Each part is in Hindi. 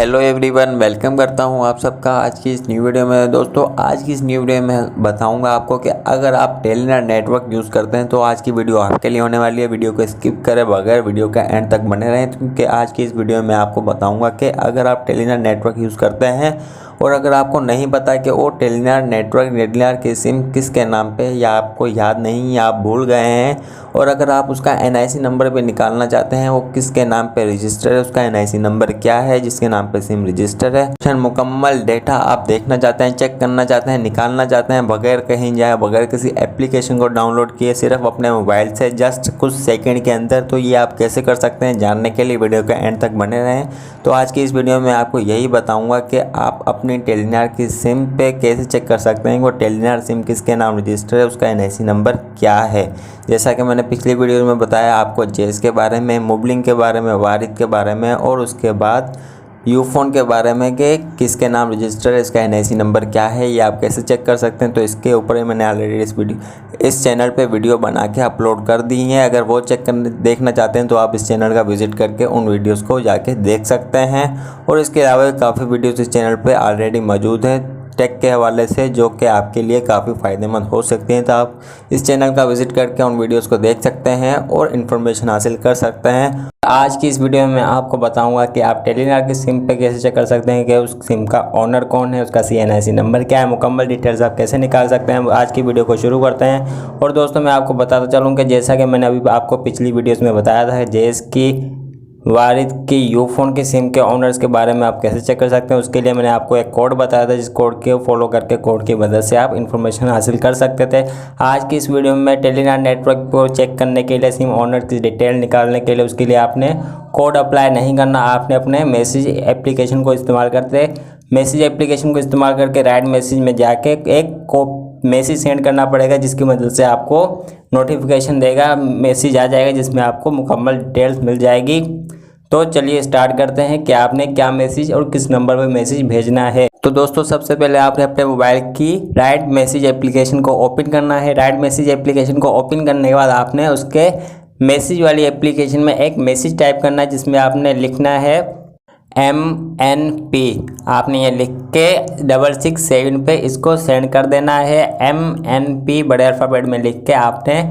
हेलो एवरीवन, वेलकम करता हूं आप सबका आज की इस न्यू वीडियो में। दोस्तों, आज की इस न्यू वीडियो में बताऊंगा आपको कि अगर आप टेलीनॉर नेटवर्क यूज़ करते हैं तो आज की वीडियो आपके लिए होने वाली है। वीडियो को स्किप करे बगैर वीडियो का एंड तक बने रहें, क्योंकि आज की इस वीडियो में आपको बताऊँगा कि अगर आप टेलीनॉर नेटवर्क यूज़ करते हैं और अगर आपको नहीं पता कि वो टेलीनॉर नेटवर्क टेलीनॉर की सिम किसके नाम पे, या आपको याद नहीं या आप भूल गए हैं, और अगर आप उसका NIC नंबर भी निकालना चाहते हैं वो किसके नाम पे रजिस्टर है, उसका NIC नंबर क्या है जिसके नाम पे सिम रजिस्टर है, मुकम्मल डेटा आप देखना चाहते हैं, चेक करना चाहते हैं, निकालना चाहते हैं बगैर कहीं जाए, बगैर किसी एप्लीकेशन को डाउनलोड किए, सिर्फ अपने मोबाइल से जस्ट कुछ सेकंड के अंदर, तो ये आप कैसे कर सकते हैं जानने के लिए वीडियो के एंड तक बने रहें। तो आज की इस वीडियो में आपको यही बताऊँगा कि आप अपनी टेलीनॉर की सिम पे कैसे चेक कर सकते हैं वो टेलीनॉर सिम किसके नाम रजिस्टर है, उसका NIC नंबर क्या है। जैसा कि मैंने पिछली वीडियो में बताया आपको जेस के बारे में, मोबलिंग के बारे में, वारिद के बारे में और उसके बाद यूफोन के बारे में कि किसके नाम रजिस्टर है, इसका NIC नंबर क्या है, ये आप कैसे चेक कर सकते हैं। तो इसके ऊपर ही मैंने ऑलरेडी इस चैनल पे वीडियो बना के अपलोड कर दी है। अगर वो देखना चाहते हैं तो आप इस चैनल का विजिट करके उन वीडियोस को जाके देख सकते हैं। और इसके अलावा काफ़ी वीडियोस इस चैनल पे ऑलरेडी मौजूद है टेक के हवाले से, जो कि आपके लिए काफ़ी फ़ायदेमंद हो सकती हैं। तो आप इस चैनल का विजिट करके उन वीडियोस को देख सकते हैं और इन्फॉर्मेशन हासिल कर सकते हैं। आज की इस वीडियो में आपको बताऊंगा कि आप टेलीनॉर की सिम पे कैसे चेक कर सकते हैं कि उस सिम का ओनर कौन है, उसका NIC नंबर क्या है, मुकम्मल डिटेल्स आप कैसे निकाल सकते हैं। आज की वीडियो को शुरू करते हैं। और दोस्तों, मैं आपको बताता चलूँ कि जैसा कि मैंने अभी आपको पिछली वीडियोज़ में बताया था, जेस की, वारिद की, यूफोन की सिम के ओनर्स के बारे में आप कैसे चेक कर सकते हैं, उसके लिए मैंने आपको एक कोड बताया था, जिस कोड के फॉलो करके कोड की मदद से आप इन्फॉर्मेशन हासिल कर सकते थे। आज की इस वीडियो में टेलीनॉर नेटवर्क को चेक करने के लिए, सिम ओनर की डिटेल निकालने के लिए, उसके लिए आपने कोड अप्लाई नहीं करना, आपने अपने मैसेज एप्लीकेशन को इस्तेमाल करके राइट मैसेज में जाके एक मैसेज सेंड करना पड़ेगा, जिसकी मदद से आपको नोटिफिकेशन देगा, मैसेज आ जाएगा जिसमें आपको मुकम्मल डिटेल्स मिल जाएगी। तो चलिए स्टार्ट करते हैं कि आपने क्या मैसेज और किस नंबर पर मैसेज भेजना है। तो दोस्तों, सबसे पहले आपने अपने मोबाइल की राइट मैसेज एप्लीकेशन को ओपन करना है। राइट मैसेज एप्लीकेशन को ओपन करने के बाद आपने उसके मैसेज वाली एप्लीकेशन में एक मैसेज टाइप करना है, जिसमें आपने लिखना है MNP। आपने ये लिख के 667 पे इसको सेंड कर देना है। MNP बड़े अल्फ़ाबेट में लिख के आपने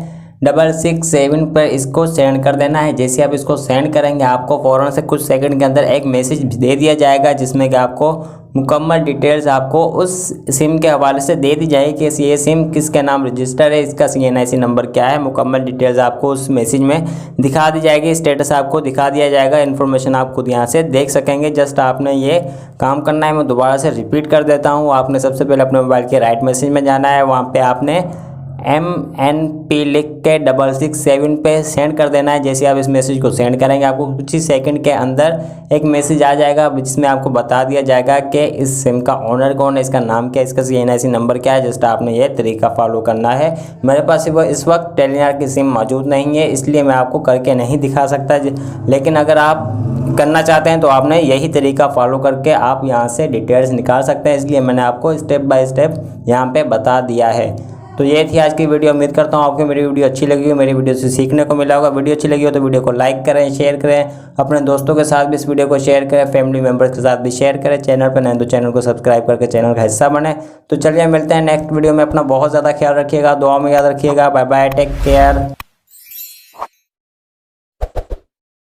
667 पर इसको सेंड कर देना है। जैसे आप इसको सेंड करेंगे, आपको फ़ौरन से कुछ सेकंड के अंदर एक मैसेज दे दिया जाएगा, जिसमें कि आपको मुकम्मल डिटेल्स आपको उस सिम के हवाले से दे दी जाएगी कि ये सिम किसके नाम रजिस्टर है, इसका NIC नंबर क्या है, मुकम्मल डिटेल्स आपको उस मैसेज में दिखा दी जाएगी, स्टेटस आपको दिखा दिया जाएगा, इन्फॉर्मेशन आप खुद यहाँ से देख सकेंगे। जस्ट आपने ये काम करना है। मैं दोबारा से रिपीट कर देता हूँ। आपने सबसे पहले अपने मोबाइल के राइट मैसेज में जाना है, वहाँ पर आपने MNP लिख के 667 पे सेंड कर देना है। जैसे आप इस मैसेज को सेंड करेंगे, आपको कुछ ही सेकंड के अंदर एक मैसेज आ जाएगा, जिसमें आपको बता दिया जाएगा कि इस सिम का ओनर कौन है, इसका नाम क्या है, इसका NIC नंबर क्या है। जस्ट आपने ये तरीका फॉलो करना है। मेरे पास इस वक्त टेलीनॉर की सिम मौजूद नहीं है, इसलिए मैं आपको करके नहीं दिखा सकता, लेकिन अगर आप करना चाहते हैं तो आपने यही तरीका फॉलो करके आप यहाँ से डिटेल्स निकाल सकते हैं। इसलिए मैंने आपको स्टेप बाय स्टेप यहाँ पे बता दिया है। तो ये थी आज की वीडियो। उम्मीद करता हूँ आपको मेरी वीडियो अच्छी लगी हो, मेरी वीडियो से सीखने को मिला होगा। वीडियो अच्छी लगी हो तो वीडियो को लाइक करें, शेयर करें, अपने दोस्तों के साथ भी इस वीडियो को शेयर करें, फैमिली मेम्बर्स के साथ भी शेयर करें। चैनल पर नए तो चैनल को सब्सक्राइब करके चैनल का हिस्सा बने। तो चलिए मिलते हैं नेक्स्ट वीडियो में। अपना बहुत ज़्यादा ख्याल रखिएगा, दुआ में याद रखिएगा। Bye bye, take care.